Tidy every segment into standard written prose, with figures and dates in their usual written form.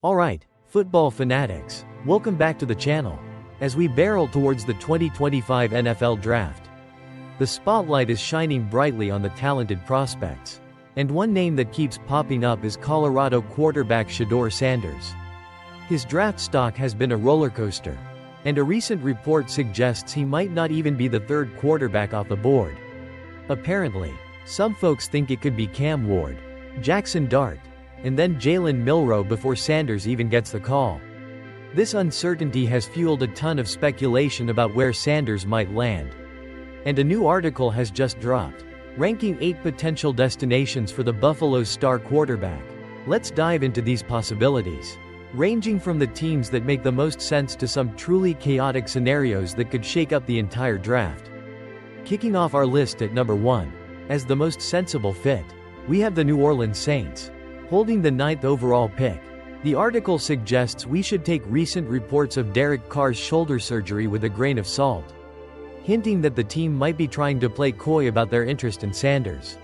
Alright, football fanatics, welcome back to the channel. As we barrel towards the 2025 NFL Draft, the spotlight is shining brightly on the talented prospects. And one name that keeps popping up is Colorado quarterback Shedeur Sanders. His draft stock has been a roller coaster, and a recent report suggests he might not even be the third quarterback off the board. Apparently, some folks think it could be Cam Ward, Jackson Dart, and then Jalen Milroe before Sanders even gets the call. This uncertainty has fueled a ton of speculation about where Sanders might land. And a new article has just dropped, ranking 8 potential destinations for the Buffalo's star quarterback. Let's dive into these possibilities, ranging from the teams that make the most sense to some truly chaotic scenarios that could shake up the entire draft. Kicking off our list at number 1, as the most sensible fit, we have the New Orleans Saints, holding the 9th overall pick. The article suggests we should take recent reports of Derek Carr's shoulder surgery with a grain of salt, hinting that the team might be trying to play coy about their interest in Sanders.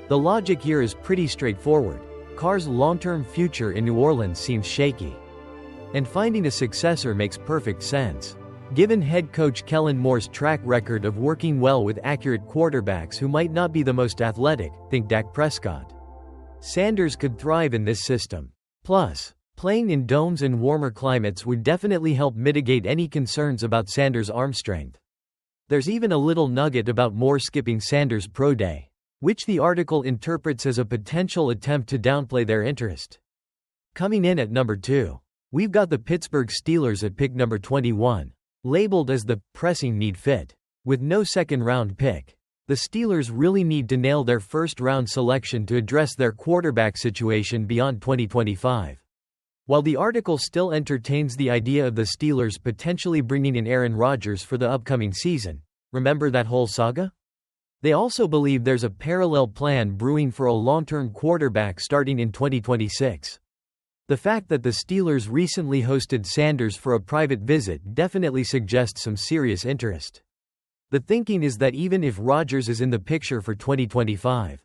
The logic here is pretty straightforward. Carr's long-term future in New Orleans seems shaky, and finding a successor makes perfect sense, given head coach Kellen Moore's track record of working well with accurate quarterbacks who might not be the most athletic, think Dak Prescott. Sanders could thrive in this system. Plus, playing in domes and warmer climates would definitely help mitigate any concerns about Sanders' arm strength. There's even a little nugget about Moore skipping Sanders' pro day, which the article interprets as a potential attempt to downplay their interest. Coming in at number 2, we've got the Pittsburgh Steelers at pick number 21, labeled as the pressing need fit. With no second-round pick, the Steelers really need to nail their first-round selection to address their quarterback situation beyond 2025. While the article still entertains the idea of the Steelers potentially bringing in Aaron Rodgers for the upcoming season, remember that whole saga? They also believe there's a parallel plan brewing for a long-term quarterback starting in 2026. The fact that the Steelers recently hosted Sanders for a private visit definitely suggests some serious interest. The thinking is that even if Rodgers is in the picture for 2025,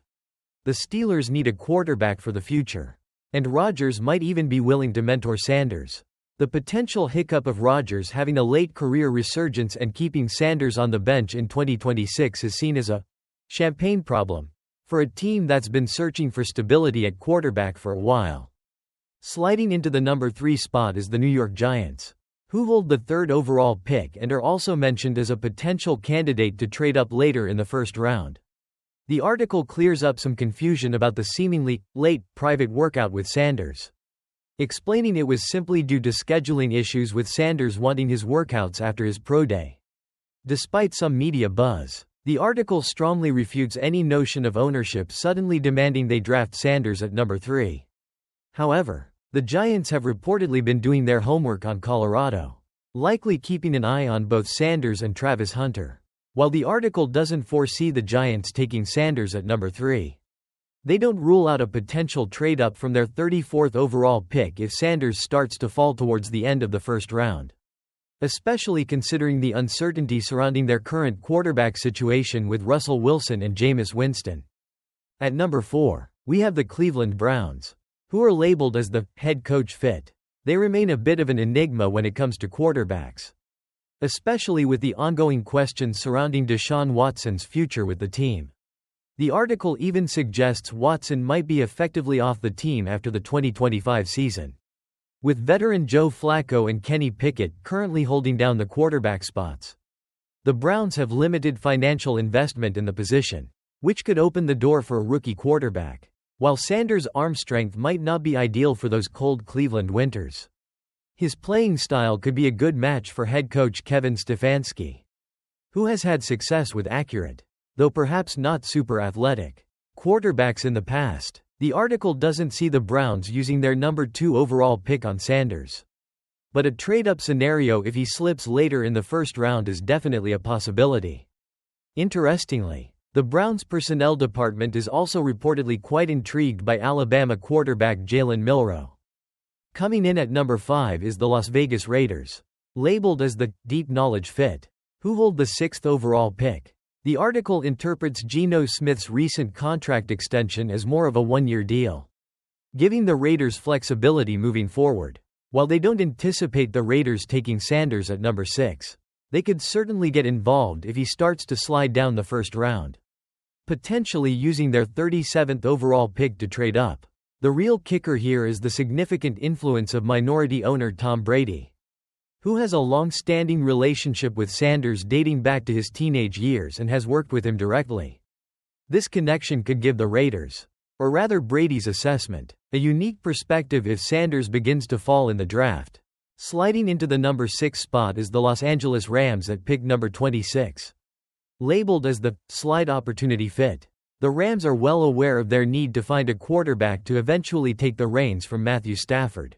the Steelers need a quarterback for the future, and Rodgers might even be willing to mentor Sanders. The potential hiccup of Rodgers having a late career resurgence and keeping Sanders on the bench in 2026 is seen as a champagne problem for a team that's been searching for stability at quarterback for a while. Sliding into the number 3 spot is the New York Giants, who hold the 3rd overall pick and are also mentioned as a potential candidate to trade up later in the first round. The article clears up some confusion about the seemingly late private workout with Sanders, explaining it was simply due to scheduling issues with Sanders wanting his workouts after his pro day. Despite some media buzz, the article strongly refutes any notion of ownership suddenly demanding they draft Sanders at number 3. However, the Giants have reportedly been doing their homework on Colorado, likely keeping an eye on both Sanders and Travis Hunter. While the article doesn't foresee the Giants taking Sanders at number 3, they don't rule out a potential trade-up from their 34th overall pick if Sanders starts to fall towards the end of the first round, especially considering the uncertainty surrounding their current quarterback situation with Russell Wilson and Jameis Winston. At number 4, we have the Cleveland Browns, who are labeled as the head coach fit. They remain a bit of an enigma when it comes to quarterbacks, especially with the ongoing questions surrounding Deshaun Watson's future with the team. The article even suggests Watson might be effectively off the team after the 2025 season, with veteran Joe Flacco and Kenny Pickett currently holding down the quarterback spots. The Browns have limited financial investment in the position, which could open the door for a rookie quarterback. While Sanders' arm strength might not be ideal for those cold Cleveland winters, his playing style could be a good match for head coach Kevin Stefanski, who has had success with accurate, though perhaps not super athletic, quarterbacks in the past. The article doesn't see the Browns using their number 2 overall pick on Sanders, but a trade-up scenario if he slips later in the first round is definitely a possibility. Interestingly, the Browns' personnel department is also reportedly quite intrigued by Alabama quarterback Jalen Milroe. Coming in at number 5 is the Las Vegas Raiders, labeled as the deep knowledge fit, who hold the 6th overall pick. The article interprets Geno Smith's recent contract extension as more of a one-year deal, giving the Raiders flexibility moving forward. While they don't anticipate the Raiders taking Sanders at number 6, they could certainly get involved if he starts to slide down the first round, potentially using their 37th overall pick to trade up. The real kicker here is the significant influence of minority owner Tom Brady, who has a long-standing relationship with Sanders dating back to his teenage years and has worked with him directly. This connection could give the Raiders, or rather Brady's assessment, a unique perspective if Sanders begins to fall in the draft. Sliding into the number 6 spot is the Los Angeles Rams at pick number 26. Labeled as the slide opportunity fit, the Rams are well aware of their need to find a quarterback to eventually take the reins from Matthew Stafford,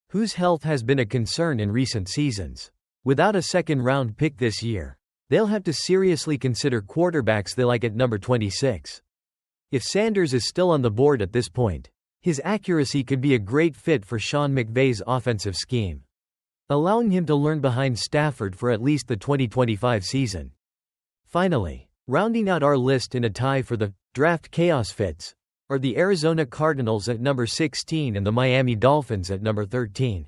whose health has been a concern in recent seasons. Without a second-round pick this year, they'll have to seriously consider quarterbacks they like at number 26. If Sanders is still on the board at this point, his accuracy could be a great fit for Sean McVay's offensive scheme, allowing him to learn behind Stafford for at least the 2025 season. Finally, rounding out our list in a tie for the draft chaos fits are the Arizona Cardinals at number 16 and the Miami Dolphins at number 13.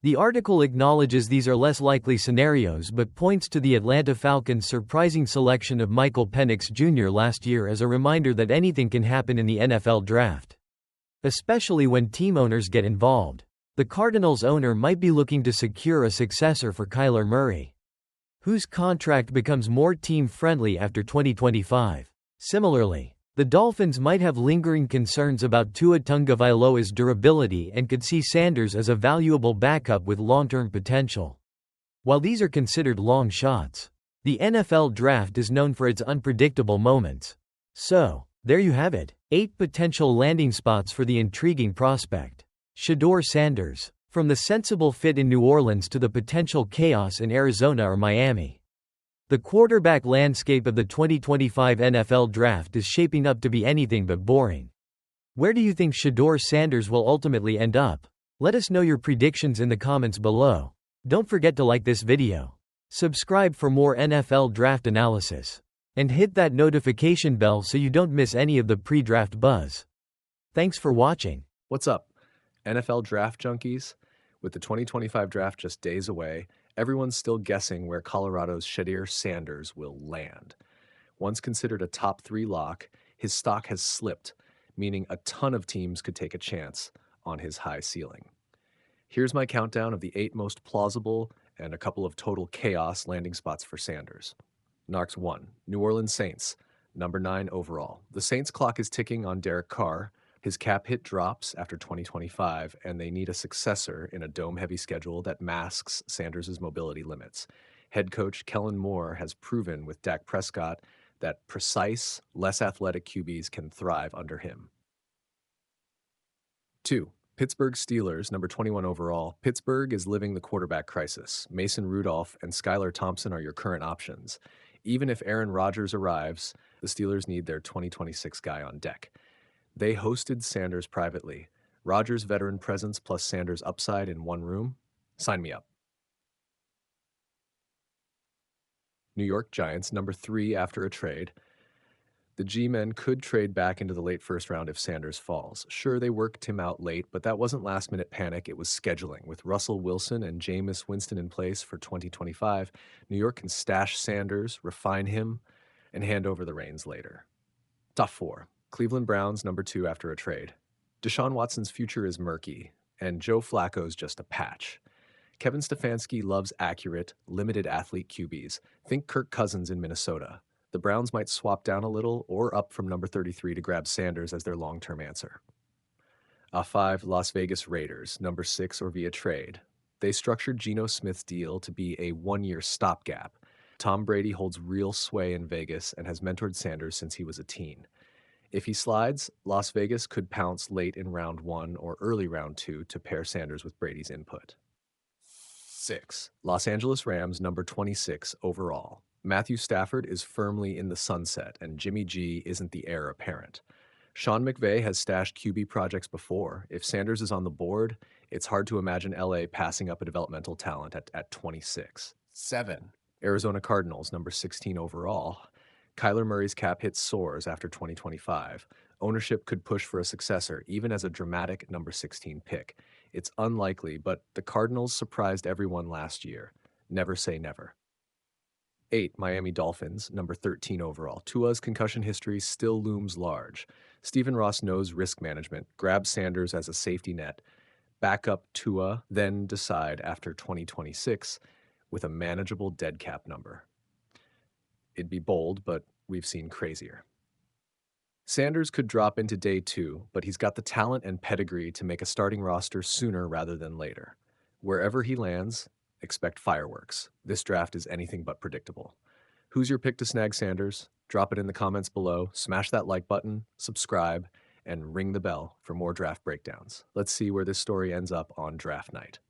The article acknowledges these are less likely scenarios but points to the Atlanta Falcons' surprising selection of Michael Penix Jr. last year as a reminder that anything can happen in the NFL draft, especially when team owners get involved. The Cardinals owner might be looking to secure a successor for Kyler Murray, whose contract becomes more team-friendly after 2025. Similarly, the Dolphins might have lingering concerns about Tua Tagovailoa's durability and could see Sanders as a valuable backup with long-term potential. While these are considered long shots, the NFL draft is known for its unpredictable moments. So, there you have it, 8 potential landing spots for the intriguing prospect, Shedeur Sanders. From the sensible fit in New Orleans to the potential chaos in Arizona or Miami, the quarterback landscape of the 2025 NFL Draft is shaping up to be anything but boring. Where do you think Shedeur Sanders will ultimately end up? Let us know your predictions in the comments below. Don't forget to like this video, subscribe for more NFL Draft analysis, and hit that notification bell so you don't miss any of the pre-draft buzz. Thanks for watching. What's up, NFL Draft junkies? With the 2025 draft just days away, everyone's still guessing where Colorado's Shedeur Sanders will land. Once considered a top 3 lock, his stock has slipped, meaning a ton of teams could take a chance on his high ceiling. Here's my countdown of the 8 most plausible and a couple of total chaos landing spots for Sanders. Narcs 1, New Orleans Saints, number 9 overall. The Saints' clock is ticking on Derek Carr. His cap hit drops after 2025, and they need a successor in a dome-heavy schedule that masks Sanders' mobility limits. Head coach Kellen Moore has proven with Dak Prescott that precise, less athletic QBs can thrive under him. 2. Pittsburgh Steelers, number 21 overall. Pittsburgh is living the quarterback crisis. Mason Rudolph and Skylar Thompson are your current options. Even if Aaron Rodgers arrives, the Steelers need their 2026 guy on deck. They hosted Sanders privately. Rodgers' veteran presence plus Sanders' upside in one room? Sign me up. New York Giants, number 3 after a trade. The G-men could trade back into the late first round if Sanders falls. Sure, they worked him out late, but that wasn't last-minute panic, it was scheduling. With Russell Wilson and Jameis Winston in place for 2025, New York can stash Sanders, refine him, and hand over the reins later. Top 4. Cleveland Browns, number 2 after a trade. Deshaun Watson's future is murky, and Joe Flacco's just a patch. Kevin Stefanski loves accurate, limited athlete QBs. Think Kirk Cousins in Minnesota. The Browns might swap down a little or up from number 33 to grab Sanders as their long-term answer. 5. Las Vegas Raiders, number 6 or via trade. They structured Geno Smith's deal to be a one-year stopgap. Tom Brady holds real sway in Vegas and has mentored Sanders since he was a teen. If he slides, Las Vegas could pounce late in round 1 or early round 2 to pair Sanders with Brady's input. 6. Los Angeles Rams, number 26 overall. Matthew Stafford is firmly in the sunset, and Jimmy G isn't the heir apparent. Sean McVay has stashed QB projects before. If Sanders is on the board, it's hard to imagine LA passing up a developmental talent at 26. 7. Arizona Cardinals, number 16 overall. Kyler Murray's cap hit soars after 2025. Ownership could push for a successor, even as a dramatic number 16 pick. It's unlikely, but the Cardinals surprised everyone last year. Never say never. 8. Miami Dolphins, number 13 overall. Tua's concussion history still looms large. Stephen Ross knows risk management. Grab Sanders as a safety net. Back up Tua, then decide after 2026 with a manageable dead cap number. It'd be bold, but we've seen crazier. Sanders could drop into day 2, but he's got the talent and pedigree to make a starting roster sooner rather than later. Wherever he lands, expect fireworks. This draft is anything but predictable. Who's your pick to snag Sanders? Drop it in the comments below, smash that like button, subscribe, and ring the bell for more draft breakdowns. Let's see where this story ends up on draft night.